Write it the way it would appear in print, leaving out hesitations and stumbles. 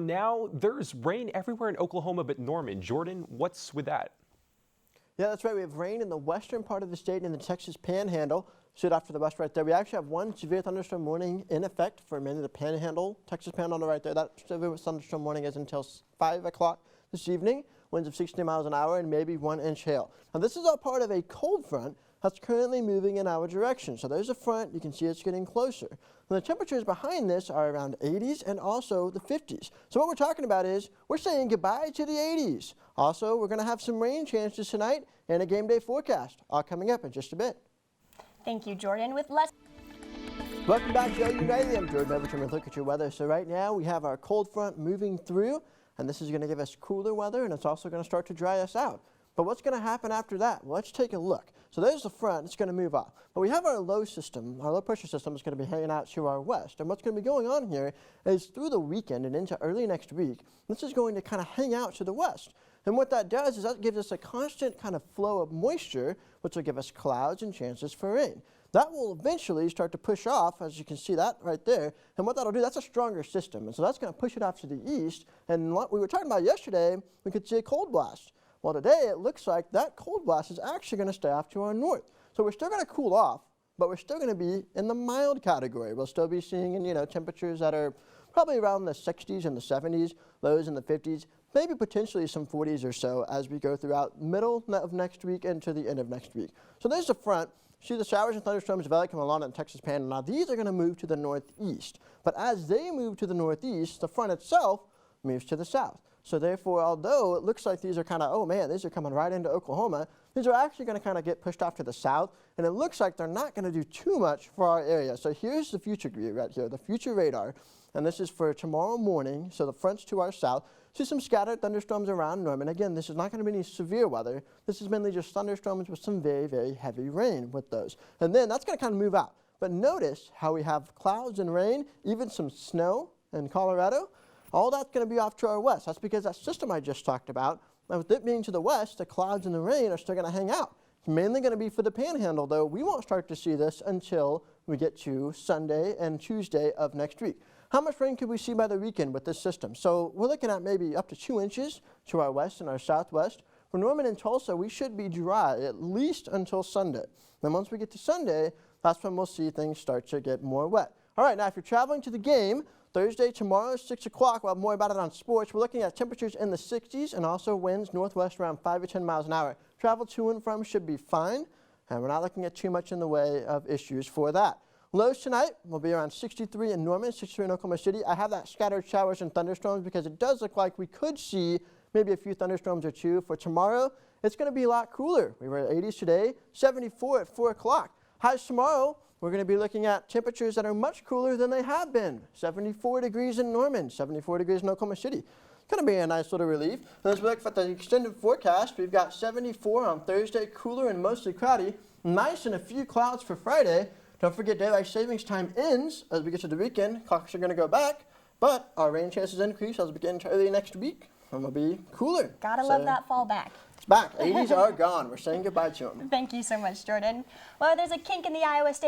Now there's rain everywhere in Oklahoma but Norman. Jordan, what's with that? Yeah, that's right. We have rain in the western part of the state and in the Texas Panhandle. Straight off to the west right there. We actually have one severe thunderstorm warning in effect for mainly the Panhandle, Texas Panhandle right there. That severe thunderstorm warning is until 5 o'clock this evening. Winds of 60 miles an hour and maybe 1-inch hail. Now this is all part of a cold front that's currently moving in our direction. So there's a front. You can see it's getting closer. And the temperatures behind this are around 80s and also the 50s. So what we're talking about is we're saying goodbye to the 80s. Also, we're going to have some rain chances tonight and a game day forecast all coming up in just a bit. Thank you, Jordan. With less. Welcome back to United. I'm Jordan Overton with a look at your weather. So right now we have our cold front moving through, and this is going to give us cooler weather, and it's also going to start to dry us out. But what's going to happen after that? Well, let's take a look. So there's the front. It's going to move off. But we have our low system. Our low pressure system is going to be hanging out to our west. And what's going to be going on here is through the weekend and into early next week, this is going to kind of hang out to the west. And what that does is that gives us a constant kind of flow of moisture, which will give us clouds and chances for rain. That will eventually start to push off, as you can see that right there. And what that'll do, that's a stronger system. And so that's going to push it off to the east. And what we were talking about yesterday, we could see a cold blast. Well, today it looks like that cold blast is actually going to stay off to our north. So we're still going to cool off, but we're still going to be in the mild category. We'll still be seeing, temperatures that are probably around the 60s and the 70s, lows in the 50s, maybe potentially some 40s or so as we go throughout middle of next week and to the end of next week. So there's the front. See the showers and thunderstorms developing along in the Texas Panhandle. Now these are going to move to the northeast, but as they move to the northeast, the front itself moves to the south. So therefore, although it looks like these are kind of, oh man, these are coming right into Oklahoma, these are actually going to kind of get pushed off to the south, and it looks like they're not going to do too much for our area. So here's the future view right here, the future radar, and this is for tomorrow morning. So the front's to our south. See some scattered thunderstorms around Norman. Again, this is not going to be any severe weather. This is mainly just thunderstorms with some very, very heavy rain with those. And then that's going to kind of move out. But notice how we have clouds and rain, even some snow in Colorado. All that's going to be off to our west. That's because that system I just talked about, with it being to the west, the clouds and the rain are still going to hang out. It's mainly going to be for the Panhandle, though. We won't start to see this until we get to Sunday and Tuesday of next week. How much rain could we see by the weekend with this system? So we're looking at maybe up to 2 inches to our west and our southwest. For Norman and Tulsa, we should be dry at least until Sunday. Then once we get to Sunday, that's when we'll see things start to get more wet. All right, now if you're traveling to the game, Thursday, tomorrow, 6 o'clock, we'll have more about it on sports. We're looking at temperatures in the 60s and also winds northwest around 5 to 10 miles an hour. Travel to and from should be fine, and we're not looking at too much in the way of issues for that. Lows tonight will be around 63 in Norman, 63 in Oklahoma City. I have that scattered showers and thunderstorms because it does look like we could see maybe a few thunderstorms or two. For tomorrow, it's going to be a lot cooler. We were at 80s today, 74 at 4 o'clock. Highs tomorrow, we're going to be looking at temperatures that are much cooler than they have been. 74 degrees in Norman, 74 degrees in Oklahoma City. It's going to be a nice little relief. And as we look at the extended forecast, we've got 74 on Thursday, cooler and mostly cloudy. Nice and a few clouds for Friday. Don't forget daylight savings time ends as we get to the weekend. Clocks are going to go back, but our rain chances increase as we get into early next week, and we'll be cooler. Gotta love that fall back. It's back. 80s are gone. We're saying goodbye to them. Thank you so much, Jordan. Well, there's a kink in the Iowa State